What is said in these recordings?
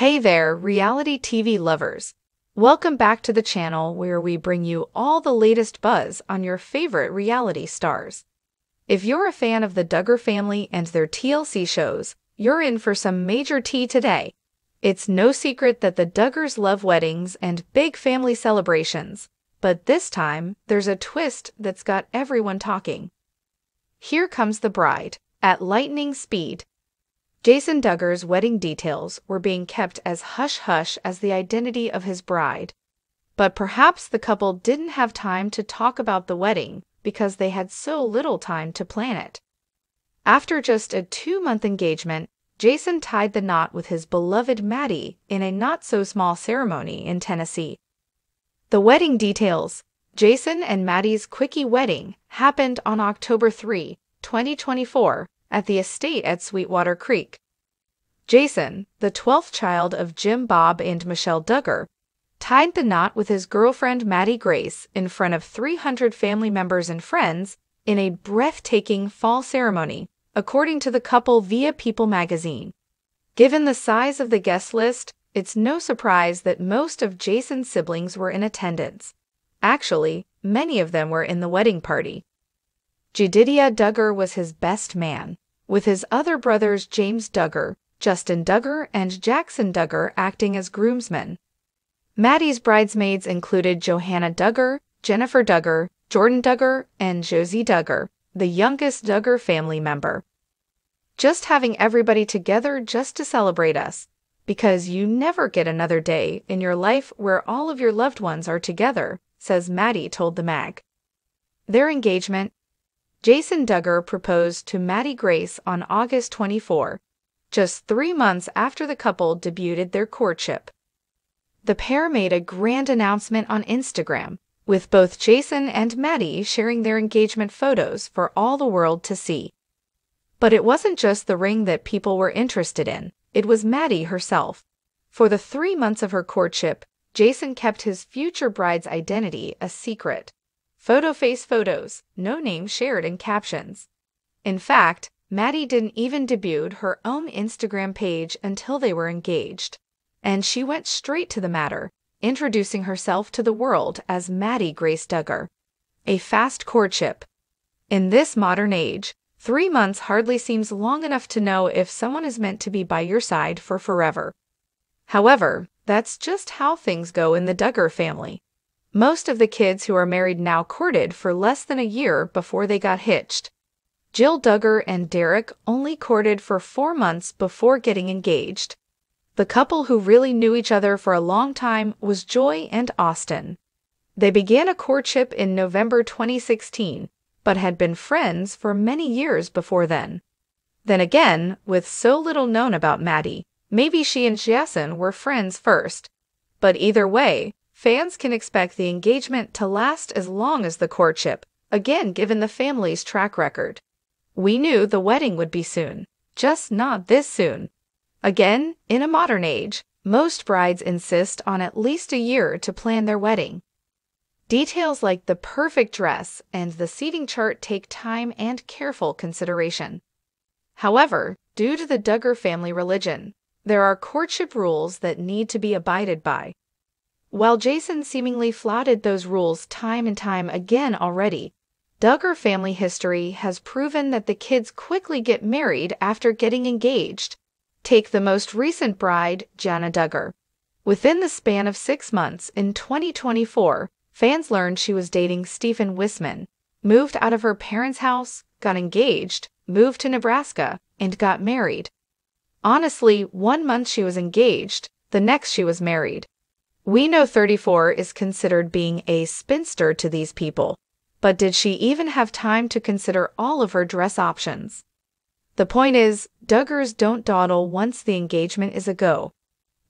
Hey there, reality TV lovers. Welcome back to the channel where we bring you all the latest buzz on your favorite reality stars. If you're a fan of the Duggar family and their TLC shows, you're in for some major tea today. It's no secret that the Duggars love weddings and big family celebrations, but this time there's a twist that's got everyone talking. Here comes the bride, at lightning speed. Jason Duggar's wedding details were being kept as hush-hush as the identity of his bride. But perhaps the couple didn't have time to talk about the wedding because they had so little time to plan it. After just a 2-month engagement, Jason tied the knot with his beloved Maddie in a not-so-small ceremony in Tennessee. The wedding details. Jason and Maddie's Quickie wedding happened on October 3, 2024, at the estate at Sweetwater Creek. Jason, the 12th child of Jim Bob and Michelle Duggar, tied the knot with his girlfriend Maddie Grace in front of 300 family members and friends in a breathtaking fall ceremony, according to the couple via People magazine. Given the size of the guest list, it's no surprise that most of Jason's siblings were in attendance. Actually, many of them were in the wedding party. Jedidiah Duggar was his best man, with his other brothers James Duggar, Justin Duggar, and Jaxcey N24 acting as groomsmen. Maddie's bridesmaids included Johanna Duggar, Jennifer Duggar, Jordan Duggar, and Josie Duggar, the youngest Duggar family member. Just having everybody together just to celebrate us, because you never get another day in your life where all of your loved ones are together, says Maddie told the mag. Their engagement. Jason Duggar proposed to Maddie Grace on August 24, just 3 months after the couple debuted their courtship. The pair made a grand announcement on Instagram, with both Jason and Maddie sharing their engagement photos for all the world to see. But it wasn't just the ring that people were interested in, it was Maddie herself. For the 3 months of her courtship, Jason kept his future bride's identity a secret. Photo-face photos, no name shared in captions. In fact, Maddie didn't even debut her own Instagram page until they were engaged. And she went straight to the matter, introducing herself to the world as Maddie Grace Duggar. A fast courtship. In this modern age, 3 months hardly seems long enough to know if someone is meant to be by your side for forever. However, that's just how things go in the Duggar family. Most of the kids who are married now courted for less than a year before they got hitched. Jill Duggar and Derek only courted for 4 months before getting engaged. The couple who really knew each other for a long time was Joy and Austin. They began a courtship in November 2016, but had been friends for many years before then. Then again, with so little known about Maddie, maybe she and Jason were friends first. But either way, fans can expect the engagement to last as long as the courtship, again given the family's track record. We knew the wedding would be soon, just not this soon. Again, in a modern age, most brides insist on at least a year to plan their wedding. Details like the perfect dress and the seating chart take time and careful consideration. However, due to the Duggar family religion, there are courtship rules that need to be abided by. While Jason seemingly flouted those rules time and time again already, Duggar family history has proven that the kids quickly get married after getting engaged. Take the most recent bride, Jana Duggar. Within the span of 6 months in 2024, fans learned she was dating Stephen Wisman, moved out of her parents' house, got engaged, moved to Nebraska, and got married. Honestly, 1 month she was engaged, the next she was married. We know 34 is considered being a spinster to these people, but did she even have time to consider all of her dress options? The point is, Duggars don't dawdle once the engagement is a go.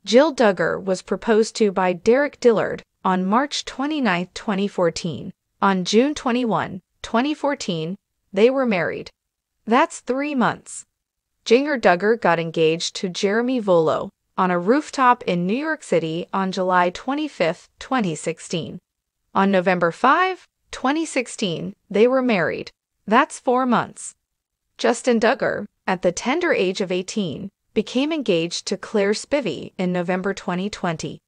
Jill Duggar was proposed to by Derek Dillard on March 29, 2014. On June 21, 2014, they were married. That's 3 months. Jinger Duggar got engaged to Jeremy Volo on a rooftop in New York City on July 25, 2016. On November 5, 2016, they were married. That's 4 months. Justin Duggar, at the tender age of 18, became engaged to Claire Spivey in November 2020.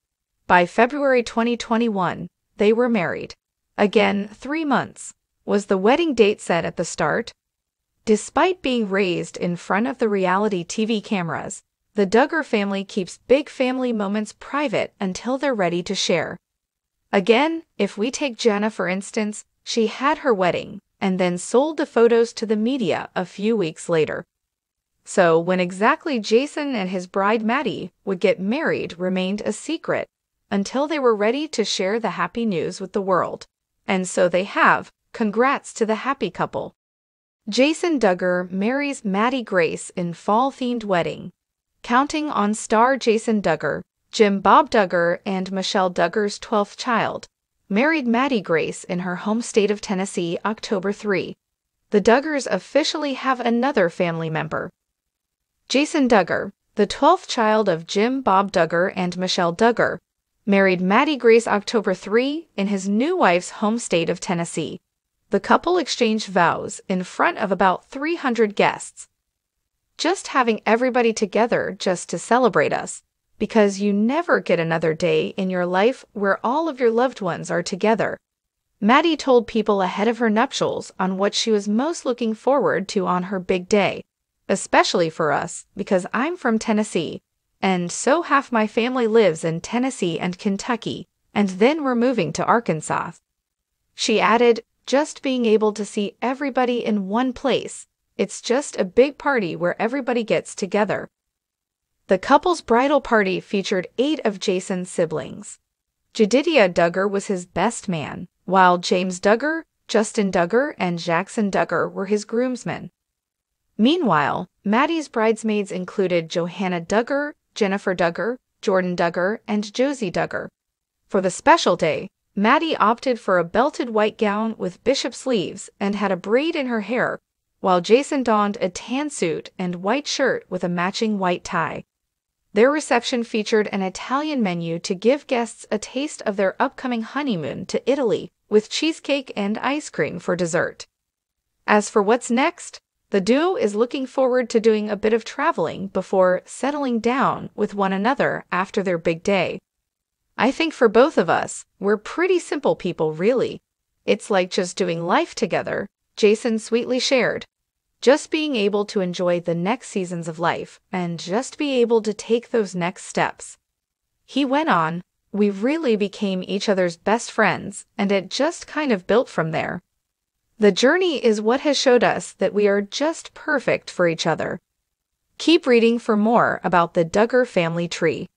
By February 2021, they were married. Again, 3 months was the wedding date set at the start. Despite being raised in front of the reality TV cameras, the Duggar family keeps big family moments private until they're ready to share. Again, if we take Jenna for instance, she had her wedding and then sold the photos to the media a few weeks later. So when exactly Jason and his bride Maddie would get married remained a secret until they were ready to share the happy news with the world. And so they have. Congrats to the happy couple. Jason Duggar marries Maddie Grace in fall-themed wedding. Counting on star Jason Duggar, Jim Bob Duggar and Michelle Duggar's 12th child, married Maddie Grace in her home state of Tennessee October 3. The Duggars officially have another family member. Jason Duggar, the 12th child of Jim Bob Duggar and Michelle Duggar, married Maddie Grace October 3 in his new wife's home state of Tennessee. The couple exchanged vows in front of about 300 guests. Just having everybody together just to celebrate us, because you never get another day in your life where all of your loved ones are together. Maddie told people ahead of her nuptials on what she was most looking forward to on her big day, especially for us because I'm from Tennessee, and so half my family lives in Tennessee and Kentucky, and then we're moving to Arkansas. She added, just being able to see everybody in one place. It's just a big party where everybody gets together. The couple's bridal party featured 8 of Jason's siblings. Jedidiah Duggar was his best man, while James Duggar, Justin Duggar, and Jaxcey N24 were his groomsmen. Meanwhile, Maddie's bridesmaids included Johanna Duggar, Jennifer Duggar, Jordan Duggar, and Josie Duggar. For the special day, Maddie opted for a belted white gown with bishop sleeves and had a braid in her hair, while Jason donned a tan suit and white shirt with a matching white tie. Their reception featured an Italian menu to give guests a taste of their upcoming honeymoon to Italy, with cheesecake and ice cream for dessert. As for what's next, the duo is looking forward to doing a bit of traveling before settling down with one another after their big day. I think for both of us, we're pretty simple people, really. It's like just doing life together, Jason sweetly shared. Just being able to enjoy the next seasons of life and just be able to take those next steps. He went on, we really became each other's best friends, and it just kind of built from there. The journey is what has showed us that we are just perfect for each other. Keep reading for more about the Duggar family tree.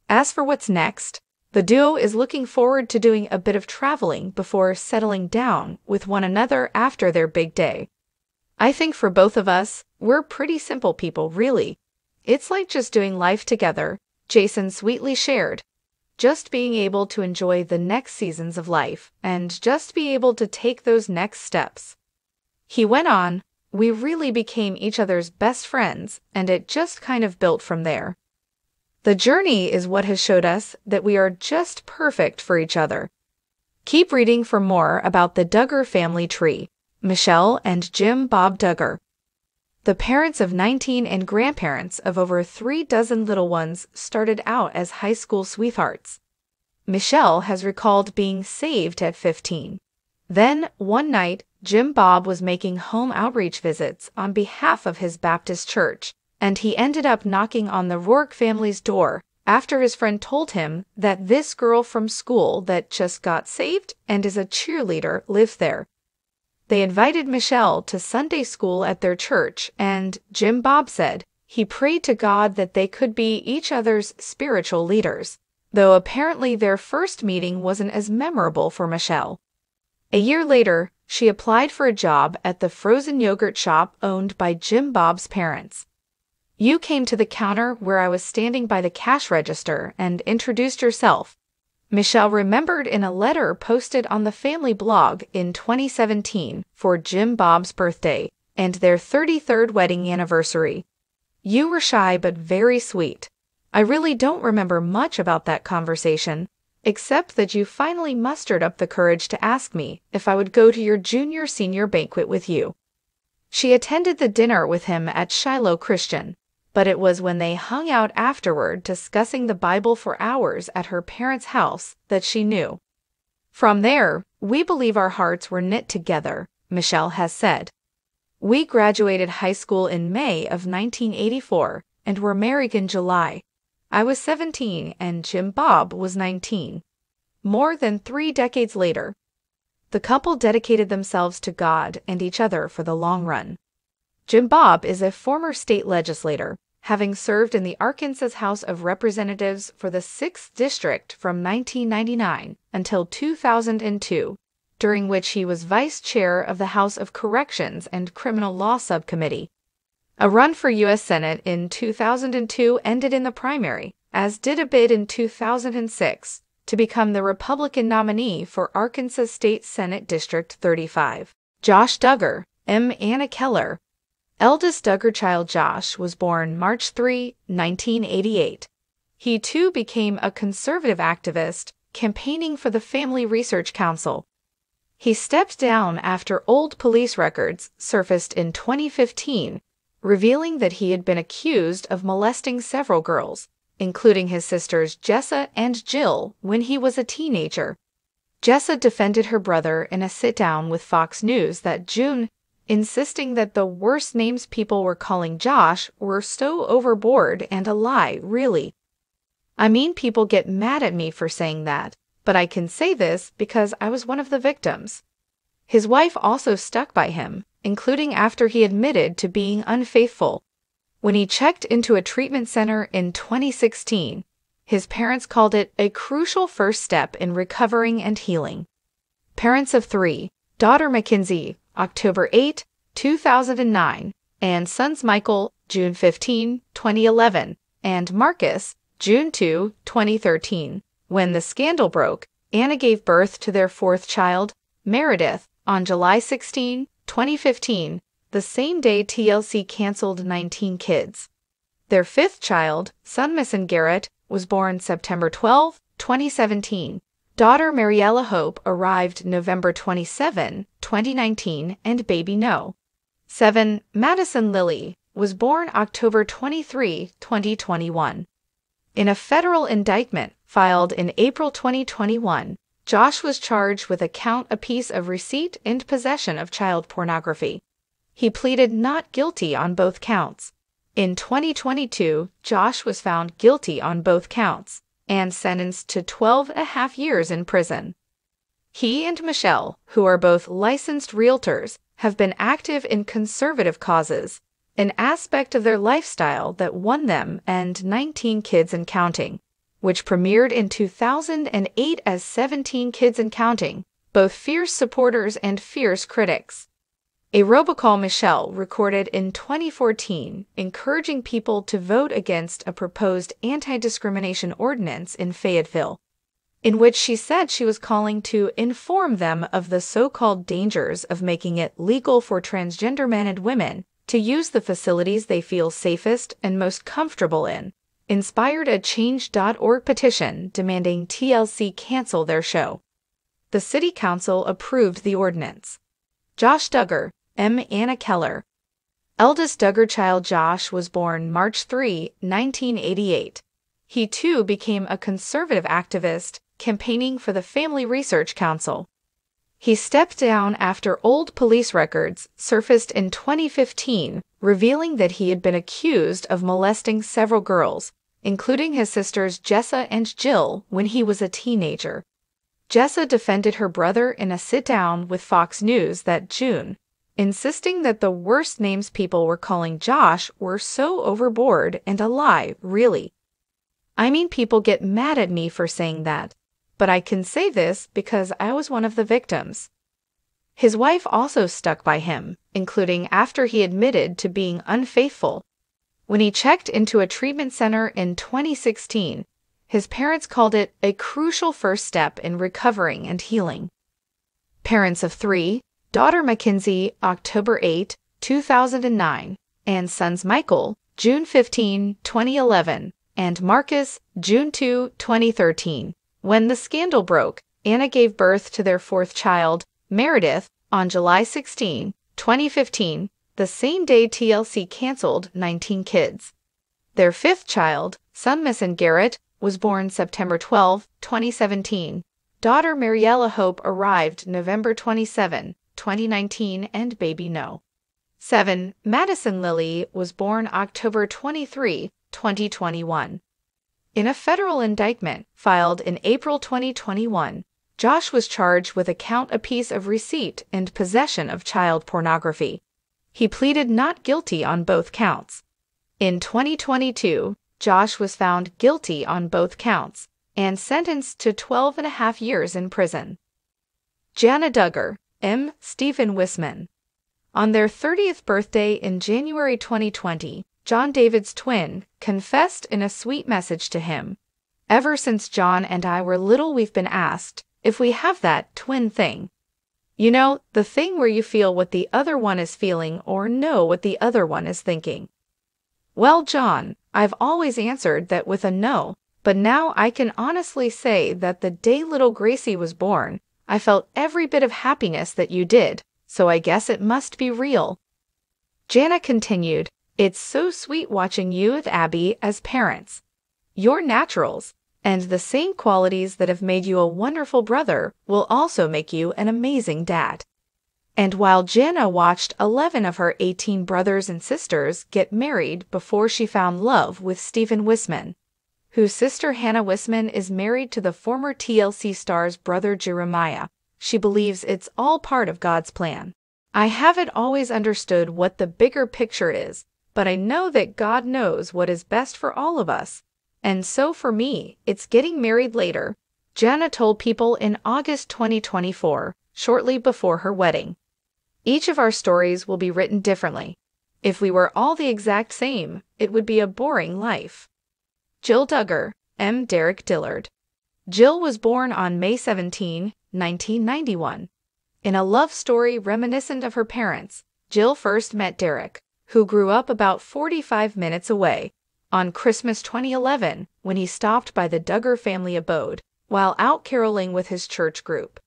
As for what's next, the duo is looking forward to doing a bit of traveling before settling down with one another after their big day. I think for both of us, we're pretty simple people, really. It's like just doing life together, Jason sweetly shared. Just being able to enjoy the next seasons of life and just be able to take those next steps. He went on, we really became each other's best friends, and it just kind of built from there. The journey is what has showed us that we are just perfect for each other. Keep reading for more about the Duggar family tree, Michelle and Jim Bob Duggar. The parents of 19 and grandparents of over 3 dozen little ones started out as high school sweethearts. Michelle has recalled being saved at 15. Then, one night, Jim Bob was making home outreach visits on behalf of his Baptist church, and he ended up knocking on the Rourke family's door after his friend told him that this girl from school that just got saved and is a cheerleader lives there. They invited Michelle to Sunday school at their church, and Jim Bob said he prayed to God that they could be each other's spiritual leaders, though apparently their first meeting wasn't as memorable for Michelle. A year later, she applied for a job at the frozen yogurt shop owned by Jim Bob's parents. You came to the counter where I was standing by the cash register and introduced yourself, Michelle remembered in a letter posted on the family blog in 2017 for Jim Bob's birthday and their 33rd wedding anniversary. You were shy but very sweet. I really don't remember much about that conversation, except that you finally mustered up the courage to ask me if I would go to your junior-senior banquet with you. She attended the dinner with him at Shiloh Christian, but it was when they hung out afterward discussing the Bible for hours at her parents' house that she knew. From there, we believe our hearts were knit together, Michelle has said. We graduated high school in May of 1984 and were married in July. I was 17 and Jim Bob was 19. More than 3 decades later, the couple dedicated themselves to God and each other for the long run. Jim Bob is a former state legislator, having served in the Arkansas House of Representatives for the 6th District from 1999 until 2002, during which he was vice chair of the House of Corrections and Criminal Law Subcommittee. A run for U.S. Senate in 2002 ended in the primary, as did a bid in 2006 to become the Republican nominee for Arkansas State Senate District 35. Josh Duggar, M. Anna Keller. Eldest Duggar child Josh was born March 3, 1988. He too became a conservative activist, campaigning for the Family Research Council. He stepped down after old police records surfaced in 2015, revealing that he had been accused of molesting several girls, including his sisters Jessa and Jill, when he was a teenager. Jessa defended her brother in a sit-down with Fox News that June, insisting that the worst names people were calling Josh were so overboard and a lie, really. I mean, people get mad at me for saying that, but I can say this because I was one of the victims. His wife also stuck by him, including after he admitted to being unfaithful. When he checked into a treatment center in 2016, his parents called it a crucial first step in recovering and healing. Parents of 3, daughter Mackenzie, October 8, 2009, and sons Michael, June 15, 2011, and Marcus, June 2, 2013. When the scandal broke, Anna gave birth to their 4th child, Meredith, on July 16, 2015, the same day TLC canceled 19 kids. Their 5th child, son Mason Garrett, was born September 12, 2017. Daughter Mariella Hope arrived November 27, 2019, and baby No. 7. Madison Lily was born October 23, 2021. In a federal indictment filed in April 2021, Josh was charged with a count apiece of receipt and possession of child pornography. He pleaded not guilty on both counts. In 2022, Josh was found guilty on both counts and sentenced to 12.5 years in prison. He and Michelle, who are both licensed realtors, have been active in conservative causes, an aspect of their lifestyle that won them and 19 Kids and Counting, which premiered in 2008 as 17 Kids and Counting, both fierce supporters and fierce critics. A robocall Michelle recorded in 2014 encouraging people to vote against a proposed anti-discrimination ordinance in Fayetteville, in which she said she was calling to inform them of the so-called dangers of making it legal for transgender men and women to use the facilities they feel safest and most comfortable in, inspired a Change.org petition demanding TLC cancel their show. The City Council approved the ordinance. Josh Duggar, M. Anna Keller. Eldest Duggar child Josh was born March 3, 1988. He too became a conservative activist, campaigning for the Family Research Council. He stepped down after old police records surfaced in 2015, revealing that he had been accused of molesting several girls, including his sisters Jessa and Jill, when he was a teenager. Jessa defended her brother in a sit-down with Fox News that June, insisting that the worst names people were calling Josh were so overboard and a lie, really. I mean, people get mad at me for saying that, but I can say this because I was one of the victims. His wife also stuck by him, including after he admitted to being unfaithful. When he checked into a treatment center in 2016, his parents called it a crucial first step in recovering and healing. Parents of 3, daughter Mackenzie, October 8, 2009, and sons Michael, June 15, 2011, and Marcus, June 2, 2013. When the scandal broke, Anna gave birth to their 4th child, Meredith, on July 16, 2015, the same day TLC canceled 19 kids. Their fifth child, son Mason Garrett, was born September 12, 2017. Daughter Mariella Hope arrived November 27, 2019, and baby No. 7. Madison Lily was born October 23, 2021. In a federal indictment filed in April 2021, Josh was charged with a count apiece of receipt and possession of child pornography. He pleaded not guilty on both counts. In 2022, Josh was found guilty on both counts and sentenced to 12.5 years in prison. Jana Duggar, M. Stephen Wisman. On their 30th birthday in January 2020, John David's twin confessed in a sweet message to him, "Ever since John and I were little, we've been asked if we have that twin thing. You know, the thing where you feel what the other one is feeling or know what the other one is thinking." Well, John, I've always answered that with a no, but now I can honestly say that the day little Gracie was born, I felt every bit of happiness that you did, so I guess it must be real. Jana continued, "It's so sweet watching you with Abby as parents. You're naturals, and the same qualities that have made you a wonderful brother will also make you an amazing dad." And while Jana watched 11 of her 18 brothers and sisters get married before she found love with Stephen Wisman, whose sister Hannah Wisman is married to the former TLC star's brother Jeremiah, she believes it's all part of God's plan. "I haven't always understood what the bigger picture is, but I know that God knows what is best for all of us. And so for me, it's getting married later," Jana told People in August 2024, shortly before her wedding. "Each of our stories will be written differently. If we were all the exact same, it would be a boring life." Jill Duggar, M. Derek Dillard. Jill was born on May 17, 1991. In a love story reminiscent of her parents, Jill first met Derek, who grew up about 45 minutes away, on Christmas 2011 when he stopped by the Duggar family abode while out caroling with his church group.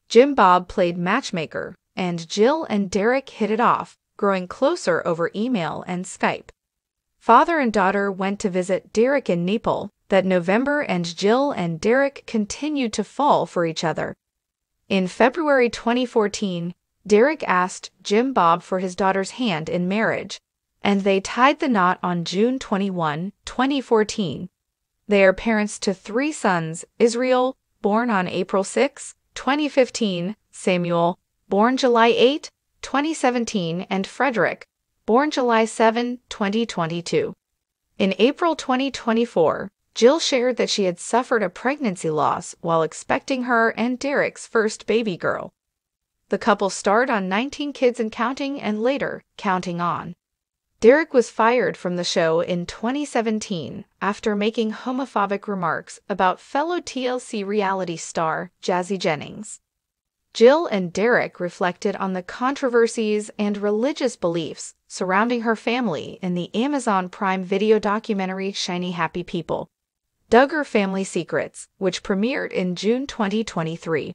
Jim Bob played matchmaker, and Jill and Derek hit it off, growing closer over email and Skype. Father and daughter went to visit Derek in Nepal that November, and Jill and Derek continued to fall for each other. In February 2014, Derek asked Jim Bob for his daughter's hand in marriage, and they tied the knot on June 21, 2014. They are parents to 3 sons: Israel, born on April 6, 2015, Samuel, born July 8, 2017, and Frederick, born July 7, 2022. In April 2024, Jill shared that she had suffered a pregnancy loss while expecting her and Derek's first baby girl. The couple starred on 19 Kids and Counting and later Counting On. Derek was fired from the show in 2017 after making homophobic remarks about fellow TLC reality star Jazzy Jennings. Jill and Derek reflected on the controversies and religious beliefs surrounding her family in the Amazon Prime Video documentary Shiny Happy People, Duggar Family Secrets, which premiered in June 2023.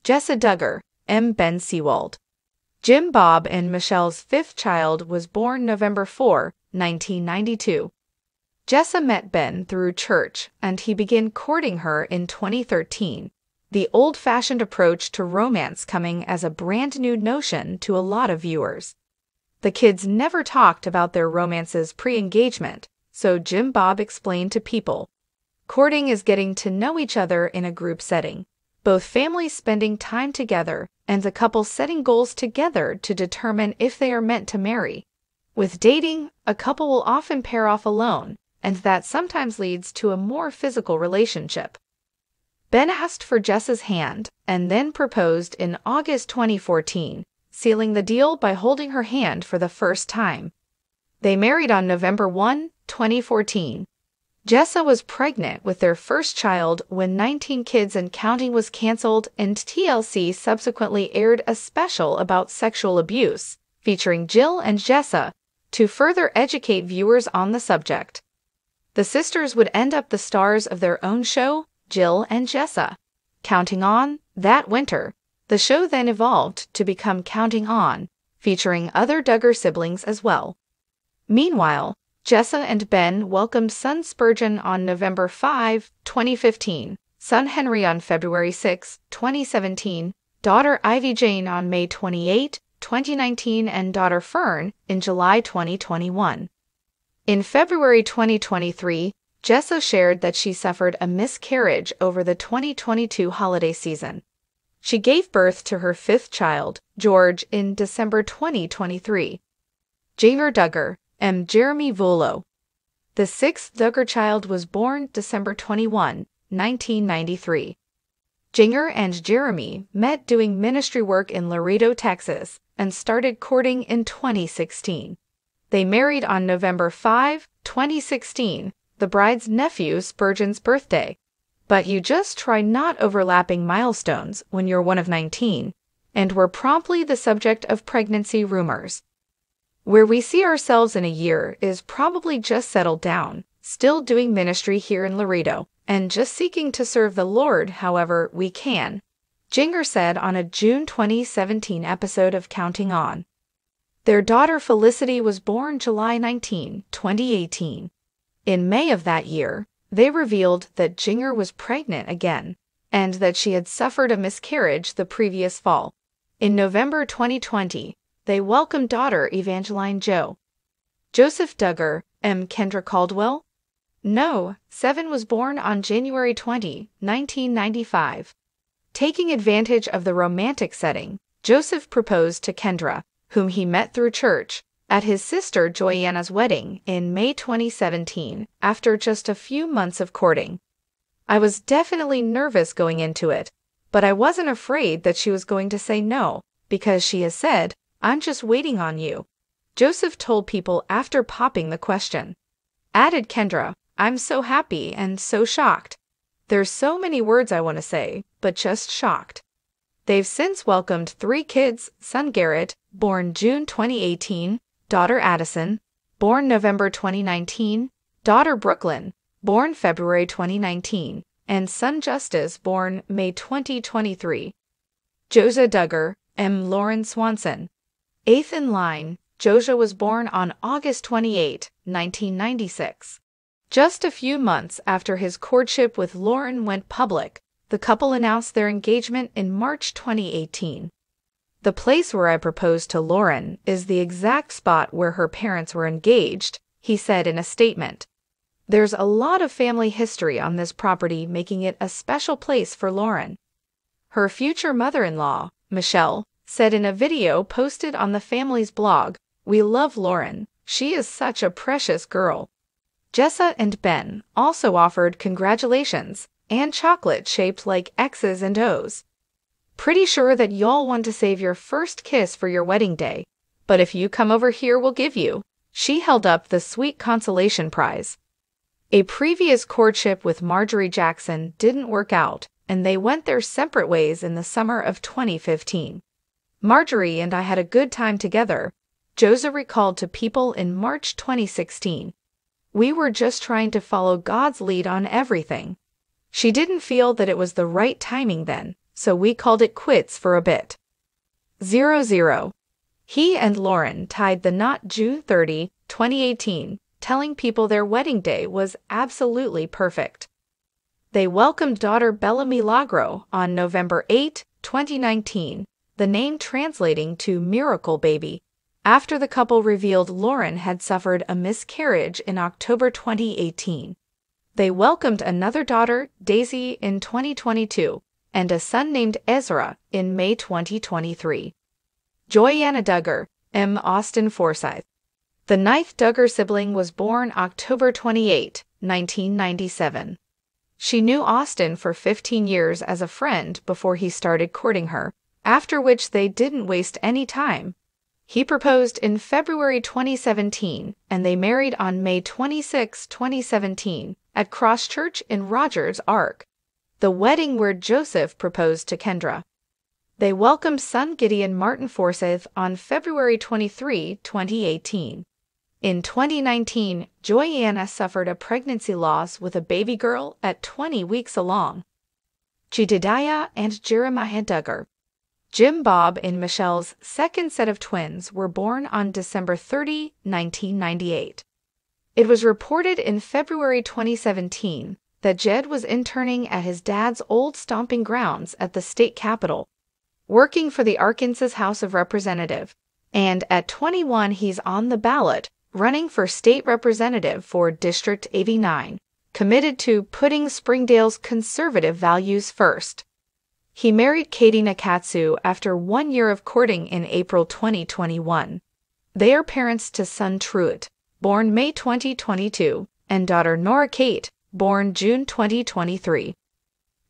Jessa Duggar, M. Ben Seawald. Jim Bob and Michelle's 5th child was born November 4, 1992. Jessa met Ben through church, and he began courting her in 2013. The old-fashioned approach to romance coming as a brand-new notion to a lot of viewers. The kids never talked about their romances pre-engagement, so Jim Bob explained to People, "Courting is getting to know each other in a group setting, both families spending time together and the couple setting goals together to determine if they are meant to marry. With dating, a couple will often pair off alone, and that sometimes leads to a more physical relationship." Ben asked for Jessa's hand and then proposed in August 2014, sealing the deal by holding her hand for the first time. They married on November 1, 2014. Jessa was pregnant with their first child when 19 Kids and Counting was canceled, and TLC subsequently aired a special about sexual abuse, featuring Jill and Jessa, to further educate viewers on the subject. The sisters would end up the stars of their own show, Jill and Jessa, Counting On, that winter. The show then evolved to become Counting On, featuring other Duggar siblings as well. Meanwhile, Jessa and Ben welcomed son Spurgeon on November 5, 2015, son Henry on February 6, 2017, daughter Ivy Jane on May 28, 2019, and daughter Fern in July 2021. In February 2023, Jessa shared that she suffered a miscarriage over the 2022 holiday season. She gave birth to her fifth child, George, in December 2023. Janger Duggar, M. Jeremy Volo. The sixth Duggar child was born December 21, 1993. Janger and Jeremy met doing ministry work in Laredo, Texas, and started courting in 2016. They married on November 5, 2016, the bride's nephew Spurgeon's birthday. But you just try not overlapping milestones when you're one of 19, and were promptly the subject of pregnancy rumors. Where we see ourselves in a year is probably just settled down, still doing ministry here in Laredo, and just seeking to serve the Lord however we can, Janger said on a June 2017 episode of Counting On. Their daughter Felicity was born July 19, 2018. In May of that year, they revealed that Janger was pregnant again, and that she had suffered a miscarriage the previous fall. In November 2020, they welcomed daughter Evangeline Jo. Joseph Duggar, M. Kendra Caldwell. No, 7 was born on January 20, 1995. Taking advantage of the romantic setting, Joseph proposed to Kendra, whom he met through church, at his sister Joyanna's wedding in May 2017, after just a few months of courting. I was definitely nervous going into it, but I wasn't afraid that she was going to say no, because she has said, "I'm just waiting on you," Joseph told people after popping the question. Added Kendra, "I'm so happy and so shocked. There's so many words I want to say, but just shocked." They've since welcomed 3 kids, son Garrett, born June 2018, daughter Addison, born November 2019, daughter Brooklyn, born February 2019, and son Justice, born May 2023. Josia Duggar, M. Lauren Swanson. 8th in line, Josia was born on August 28, 1996. Just a few months after his courtship with Lauren went public, the couple announced their engagement in March 2018. The place where I proposed to Lauren is the exact spot where her parents were engaged, he said in a statement. There's a lot of family history on this property, making it a special place for Lauren. Her future mother-in-law, Michelle, said in a video posted on the family's blog, "We love Lauren. She is such a precious girl." Jessa and Ben also offered congratulations and chocolate shaped like X's and O's. "Pretty sure that y'all want to save your first kiss for your wedding day, but if you come over here we'll give you." She held up the sweet consolation prize. A previous courtship with Marjorie Jackson didn't work out, and they went their separate ways in the summer of 2015. "Marjorie and I had a good time together," Josia recalled to People in March 2016. "We were just trying to follow God's lead on everything. She didn't feel that it was the right timing then, so we called it quits for a bit." 00. He and Lauren tied the knot June 30, 2018, telling People their wedding day was absolutely perfect. They welcomed daughter Bella Milagro on November 8, 2019, the name translating to Miracle Baby, after the couple revealed Lauren had suffered a miscarriage in October 2018. They welcomed another daughter, Daisy, in 2022, and a son named Ezra in May 2023. Joyanna Duggar, M. Austin Forsyth. The 9th Duggar sibling was born October 28, 1997. She knew Austin for 15 years as a friend before he started courting her, after which they didn't waste any time. He proposed in February 2017, and they married on May 26, 2017, at Cross Church in Rogers, Ark, the wedding where Joseph proposed to Kendra. They welcomed son Gideon Martin Forsyth on February 23, 2018. In 2019, Joyanna suffered a pregnancy loss with a baby girl at 20 weeks along. Jedediah and Jeremiah Duggar. Jim Bob and Michelle's second set of twins were born on December 30, 1998. It was reported in February 2017 that Jed was interning at his dad's old stomping grounds at the state capitol, working for the Arkansas House of Representatives, and at 21 he's on the ballot, running for state representative for District 89, committed to putting Springdale's conservative values first. He married Katie Nakatsu after 1 year of courting in April 2021. They are parents to son Truett, born May 2022, and daughter Nora Kate, born June 2023.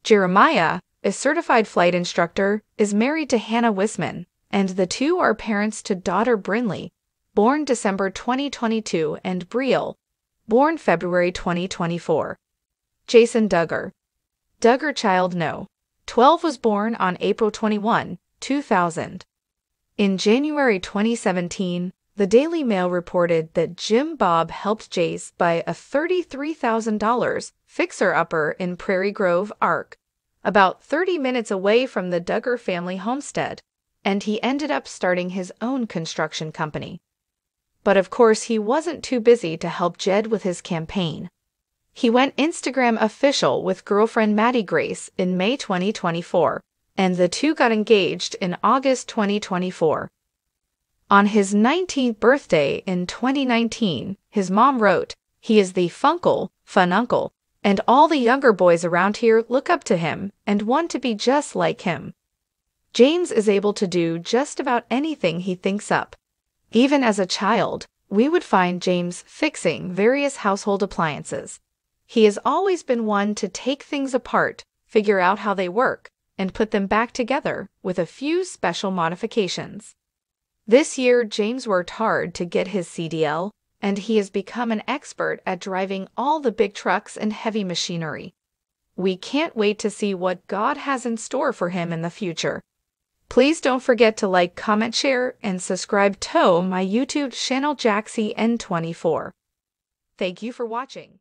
Jeremiah, a certified flight instructor, is married to Hannah Wisman, and the two are parents to daughter Brinley, born December 2022, and Brielle, born February 2024. Jason Duggar. Duggar child no. 12 was born on April 21, 2000. In January 2017, the Daily Mail reported that Jim Bob helped Jace buy a $33,000 fixer-upper in Prairie Grove, Ark, about 30 minutes away from the Duggar family homestead, and he ended up starting his own construction company. But of course he wasn't too busy to help Jed with his campaign. He went Instagram official with girlfriend Maddie Grace in May 2024, and the two got engaged in August 2024. On his 19th birthday in 2019, his mom wrote, "He is the funkle, fun uncle, and all the younger boys around here look up to him and want to be just like him." James is able to do just about anything he thinks up. Even as a child, we would find James fixing various household appliances. He has always been one to take things apart, figure out how they work, and put them back together with a few special modifications. This year, James worked hard to get his CDL, and he has become an expert at driving all the big trucks and heavy machinery. We can't wait to see what God has in store for him in the future. Please don't forget to like, comment, share, and subscribe to my YouTube channel Jaxcey N24. Thank you for watching.